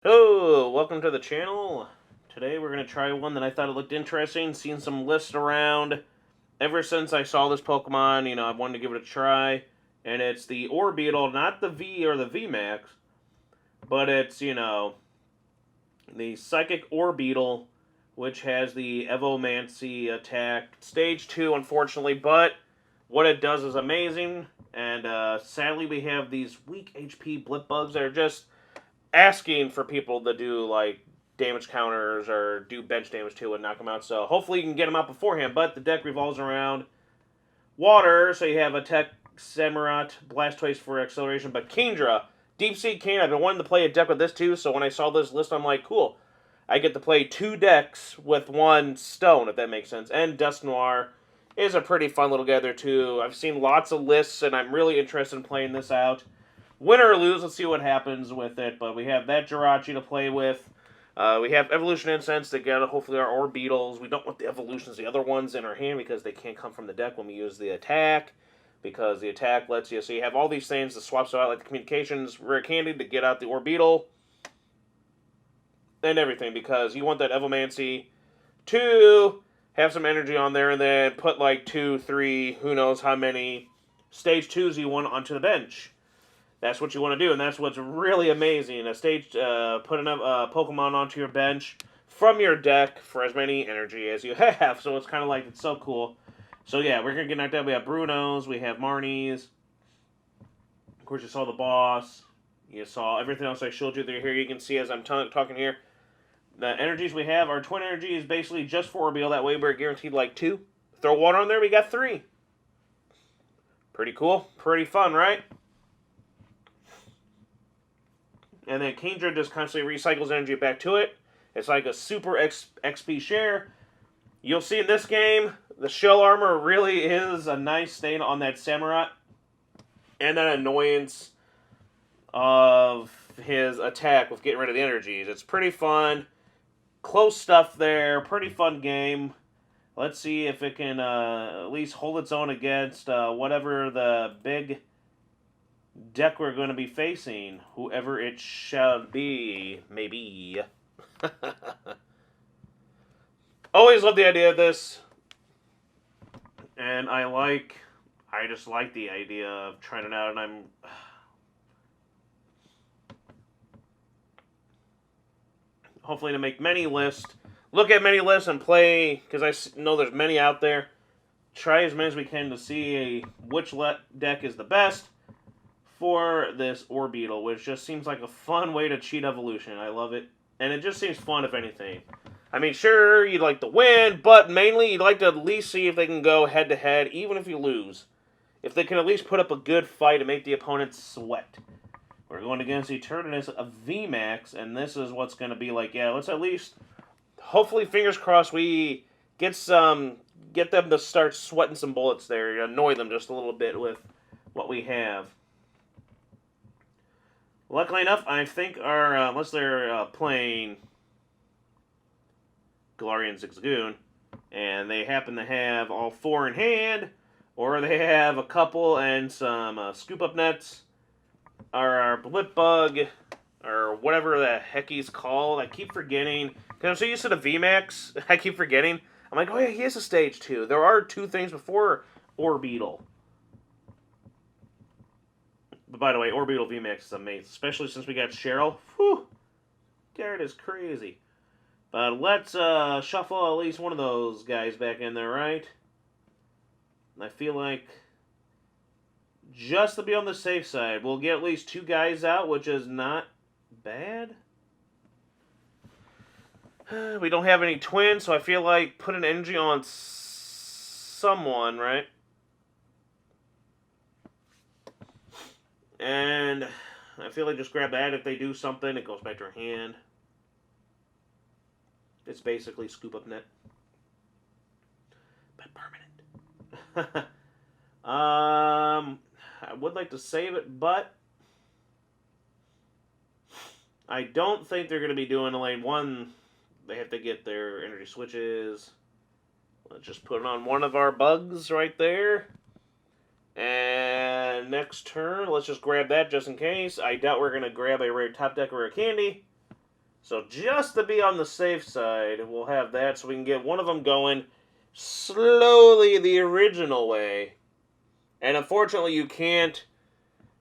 Hello, welcome to the channel. Today we're going to try one that I thought it looked interesting. Seen some lists around. Ever since I saw this Pokemon, I wanted to give it a try. And it's the Orbeetle, not the V or the VMAX, but it's, the Psychic Orbeetle, which has the Evomancy attack. Stage 2, unfortunately, but what it does is amazing. And sadly, we have these weak HP Blip Bugs that are just asking for people to do like damage counters or do bench damage too and knock them out. So hopefully you can get them out beforehand. But the deck revolves around water, so you have a Tech Samurott, Blastoise for acceleration, but Kingdra, Deep Sea King. I've been wanting to play a deck with this too. So when I saw this list, I'm like, cool. I get to play two decks with one stone, if that makes sense. And Dust Noir is a pretty fun little guy there too. I've seen lots of lists, and I'm really interested in playing this out. Win or lose, let's see what happens with it. But we have that Jirachi to play with. We have Evolution Incense to get, hopefully, our Orbeetles. We don't want the Evolutions, the other ones, in our hand because they can't come from the deck when we use the attack. Because the attack lets you... So you have all these things to swap out, like the Communications, Rare Candy, to get out the Orbeetle. And everything, because you want that Evomancy to have some energy on there, and then put like 2, 3, who knows how many Stage 2s you want onto the bench. That's what you want to do, and that's what's really amazing. Putting a Pokemon onto your bench from your deck for as many energy as you have. So it's kind of like, it's so cool. So yeah, we're going to get knocked out. We have Brunos, we have Marnies. Of course, you saw the boss. You saw everything else I showed you there. Here you can see as I'm talking here. The energies we have, our twin energy is basically just for Orbeetle. That way we're guaranteed like 2. Throw water on there, we got 3. Pretty cool. Pretty fun, right? And then Kingdra just constantly recycles energy back to it. It's like a super XP share. You'll see in this game, the shell armor really is a nice stain on that Samurott. And that annoyance of his attack with getting rid of the energies. It's pretty fun. Close stuff there. Pretty fun game. Let's see if it can at least hold its own against whatever the big deck we're going to be facing, whoever it shall be, maybe. Always love the idea of this, and I just like the idea of trying it out, and I'm hopefully to make many lists, look at many lists and play, because I know there's many out there. Try as many as we can to see which deck is the best for this Orbeetle, which just seems like a fun way to cheat evolution. I love it. And it just seems fun, if anything. I mean, sure, you'd like to win, but mainly you'd like to at least see if they can go head-to-head, even if you lose. If they can at least put up a good fight and make the opponent sweat. We're going against Eternatus of VMAX, and this is what's going to be like, yeah, let's at least, hopefully, fingers crossed, we get them to start sweating some bullets there, annoy them just a little bit with what we have. Luckily enough, I think unless they're playing Galarian Zigzagoon, and they happen to have all 4 in hand, or they have a couple and some scoop-up nets, or our Blip Bug, or whatever the heck he's called. I keep forgetting, because I'm so used to the VMAX, I keep forgetting. I'm like, oh yeah, he is a Stage 2. There are 2 things before Orbeetle. But by the way, Orbeetle VMAX is amazing, especially since we got Cheryl. Whew! Garrett is crazy. But let's shuffle at least one of those guys back in there, right? I feel like just to be on the safe side, we'll get at least 2 guys out, which is not bad. We don't have any twins, so I feel like put an energy on someone, right? And I feel like just grab that. If they do something, it goes back to her hand. It's basically scoop up net. But permanent. I would like to save it, but I don't think they're going to be doing a lane 1. They have to get their energy switches. Let's just put it on one of our bugs right there. And next turn, let's just grab that just in case. I doubt we're going to grab a rare top deck or a candy. So just to be on the safe side, we'll have that so we can get one of them going slowly the original way. And unfortunately, you can't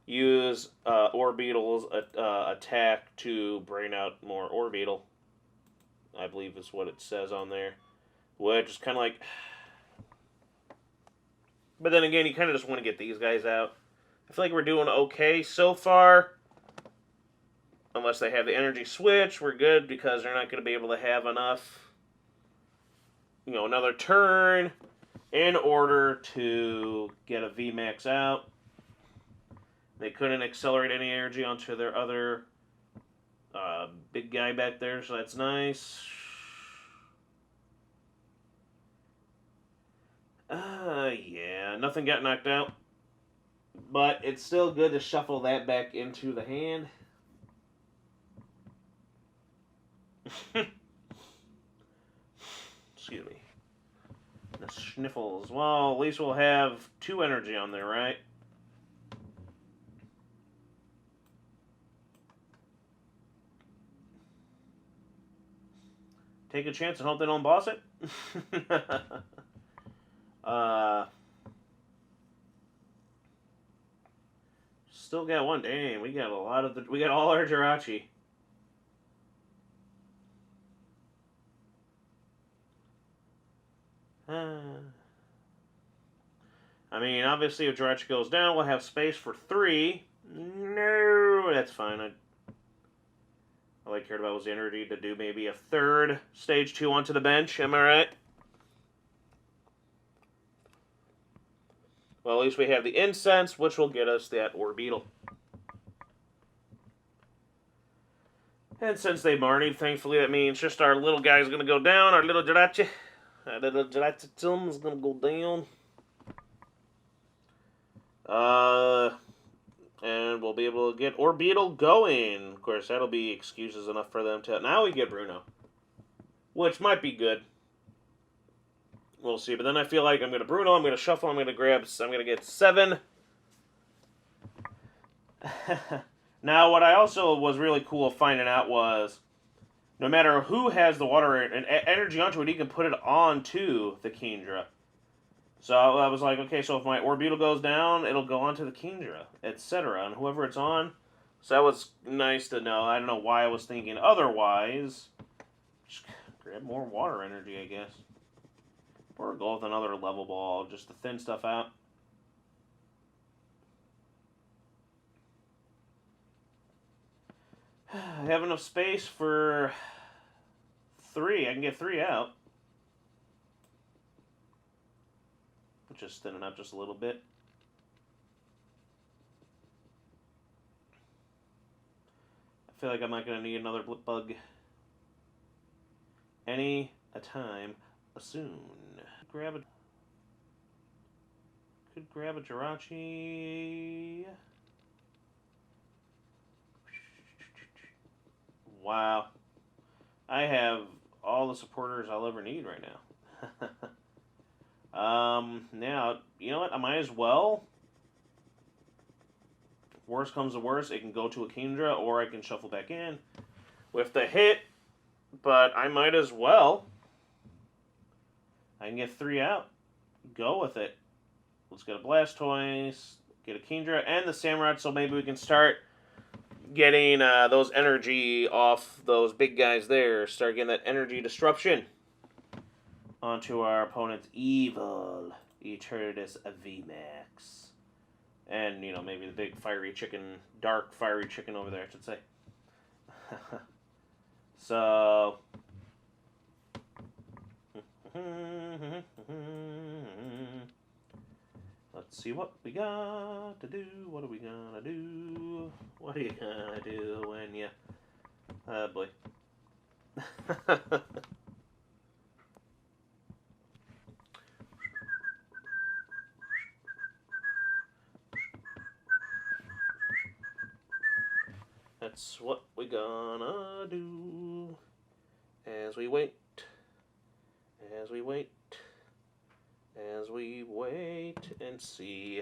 use Orbeetle's attack to brain out more Orbeetle. I believe is what it says on there. Which is kind of like... But then again, you kind of just want to get these guys out. I feel like we're doing okay so far. Unless they have the energy switch, we're good because they're not going to be able to have enough, another turn in order to get a VMAX out. They couldn't accelerate any energy onto their other big guy back there, so that's nice. Yeah, nothing got knocked out. But it's still good to shuffle that back into the hand. Excuse me. The sniffles. Well, at least we'll have 2 energy on there, right? Take a chance and hope they don't boss it. Still got one. Dang, we got a lot of we got all our Jirachi. I mean, obviously, if Jirachi goes down, we'll have space for 3. No, that's fine. All I cared about was the energy to do maybe a 3rd stage 2 onto the bench. Am I right? Well, at least we have the incense, which will get us that Orbeetle. And since they marnied, thankfully, that means just our little guy's going to go down. Our little Jirachi. Our little Jirachi is going to go down. And we'll be able to get Orbeetle going. Of course, that'll be excuses enough for them to... Now we get Bruno. Which might be good. We'll see. But then I feel like I'm going to Bruno, I'm going to shuffle, I'm going to grab... I'm going to get 7. Now, what I also was really cool finding out was... No matter who has the water and energy onto it, you can put it onto the Kingdra. So I was like, okay, so if my Orbeetle goes down, it'll go onto the Kingdra, etc. And whoever it's on. So that was nice to know. I don't know why I was thinking otherwise. Just grab more water energy, I guess. Or go with another level ball, just to thin stuff out. I have enough space for 3. I can get 3 out. Just thinning out just a little bit. I feel like I'm not going to need another blip bug any time soon. Could grab a Jirachi. Wow. I have all the supporters I'll ever need right now. Now, you know what? I might as well. Worst comes to worst, it can go to a Kingdra, or I can shuffle back in with the hit. But I might as well. I can get 3 out. Go with it. Let's get a Blastoise, get a Kingdra, and the Samurott, so maybe we can start getting those energy off those big guys there. Start getting that energy disruption onto our opponent's evil Eternatus VMAX. And, maybe the big fiery chicken, dark fiery chicken over there, I should say. So... Let's see what we got to do. What are we gonna do? What are you gonna do when you... Oh, boy. That's what we gonna do as we wait, as we wait, as we wait and see.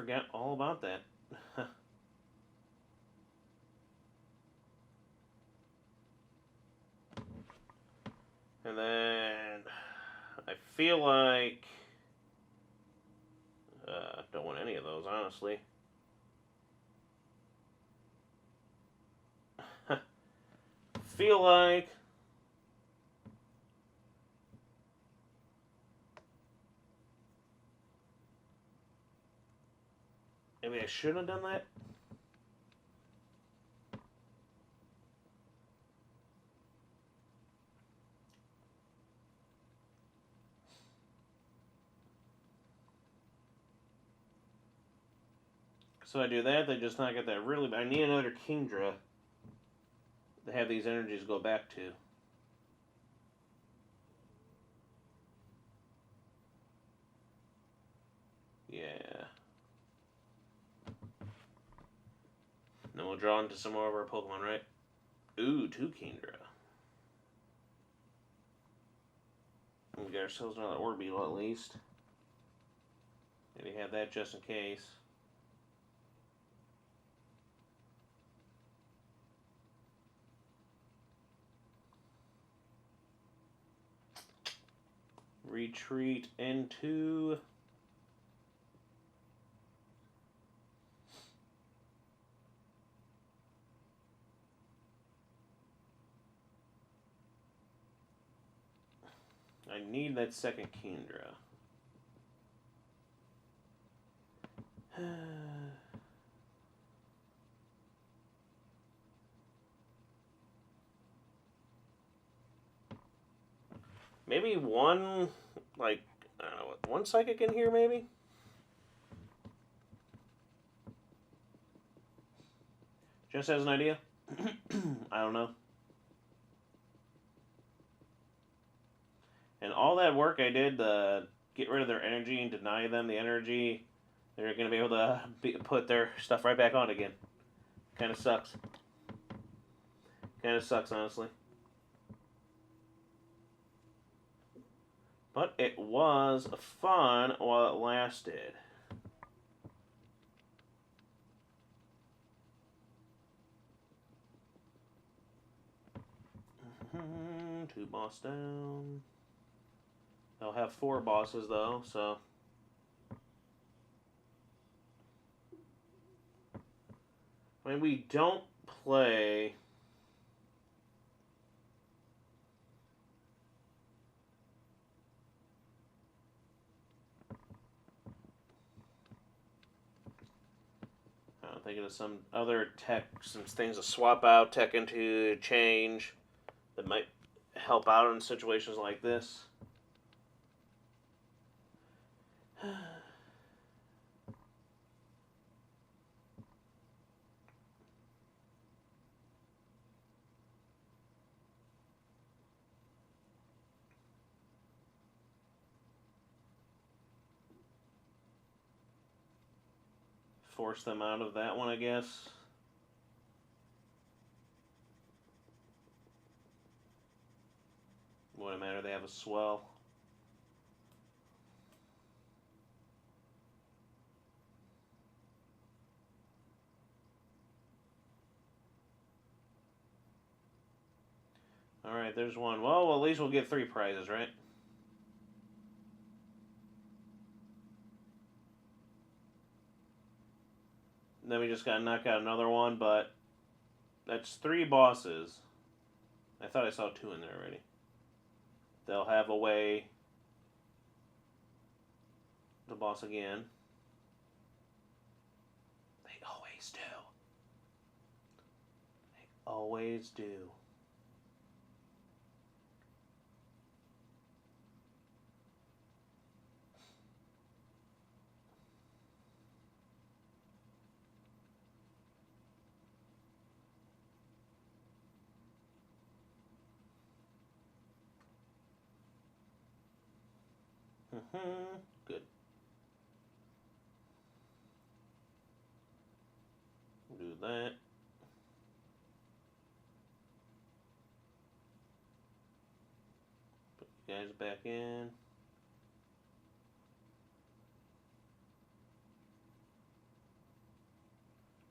forgot all about that. And then I feel like don't want any of those, honestly. Feel like maybe I should have done that. So I do that, they just not get that really, but I need another Kingdra to have these energies go back to. Yeah. Then we'll draw into some more of our Pokemon, right? Ooh, 2 Kingdra. We get ourselves another Orbeetle at least. Maybe have that just in case. Retreat into... I need that second Kingdra. Maybe one, like, I don't know, one Psychic in here, maybe? Just as an idea? I don't know. And all that work I did to get rid of their energy and deny them the energy, they're going to be able to put their stuff right back on again. Kind of sucks. Kind of sucks, honestly. But it was fun while it lasted. Two boss down. They'll have 4 bosses though, so. I mean, we don't play. I'm thinking of some other tech, some things to swap out tech into, change, that might help out in situations like this. Force them out of that one, I guess. Wouldn't matter, they have a swell. Alright, there's one. Well, at least we'll get 3 prizes, right? Then we just gotta knock out another one, but that's 3 bosses. I thought I saw 2 in there already. They'll have a way to boss again. They always do. They always do. Good. Do that. Put you guys back in.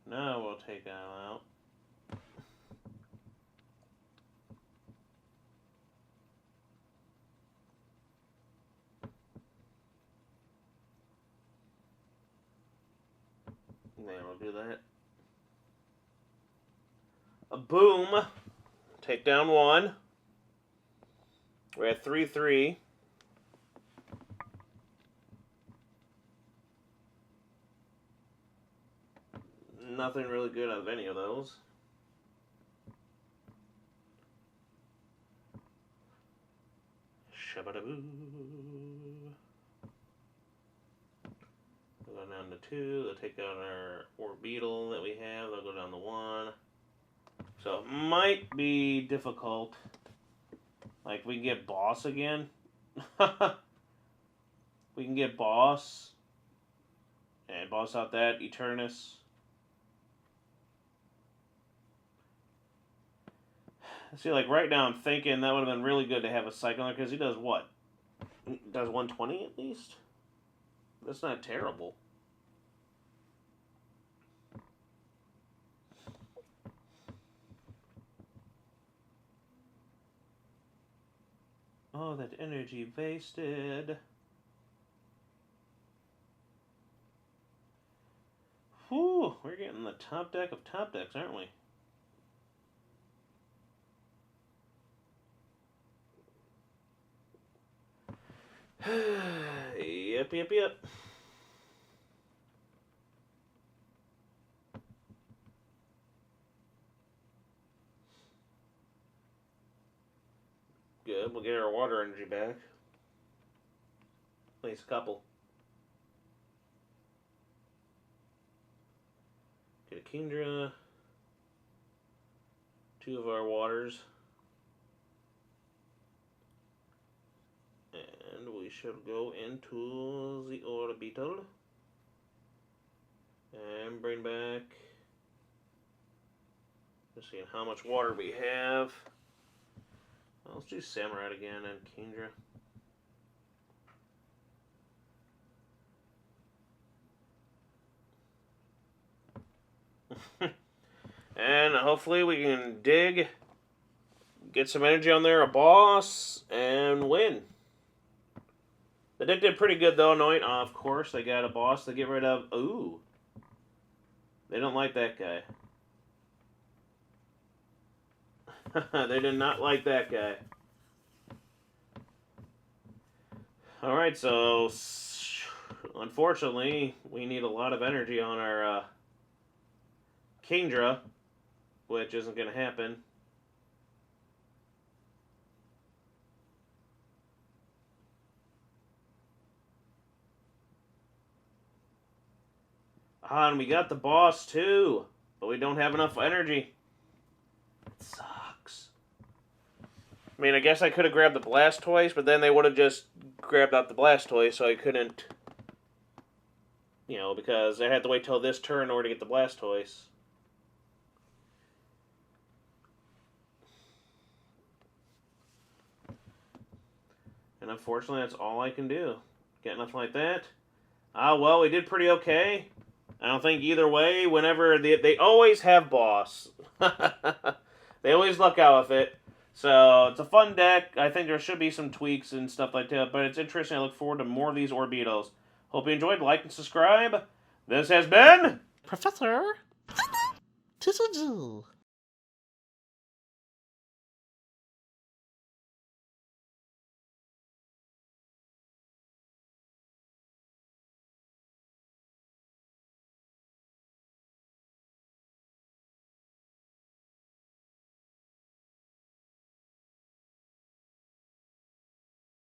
Now we'll take that out. Then we'll do that. A boom. Take down one. We're at 3-3. Nothing really good out of any of those. Shabadaboo. We'll go down to 2. They'll take out our Orbeetle that we have. They'll go down to 1. So it might be difficult. Like, we can get Boss again. We can get Boss. And Boss out that Eternus. See, like, right now I'm thinking that would have been really good to have a Cyclone, because he does what? He does 120 at least? That's not terrible. Oh, that energy wasted. Whew, we're getting the top deck of top decks, aren't we? Yep. Good, we'll get our water energy back. At least a couple. Get a Kingdra. 2 of our waters. And we should go into the Orbeetle. And bring back... Just seeing how much water we have. Well, let's do Samurott again and Kingdra. And hopefully we can dig, get some energy on there, a boss, and win. The deck did pretty good though, Noit. Of course, they got a boss to get rid of. Ooh. They don't like that guy. They did not like that guy. Alright, so unfortunately, we need a lot of energy on our Kingdra, which isn't going to happen. Ah, and we got the boss too, but we don't have enough energy. It sucks. I mean, I guess I could have grabbed the Blastoise, but then they would have just grabbed out the Blastoise, so I couldn't, you know, because I had to wait till this turn in order to get the Blastoise. And unfortunately, that's all I can do. Get nothing like that. Ah, well, we did pretty okay. I don't think either way, whenever they always have boss. They always luck out with it. So, it's a fun deck. I think there should be some tweaks and stuff like that, but it's interesting. I look forward to more of these Orbeetles. Hope you enjoyed. Like and subscribe. This has been... Professor PTCGO.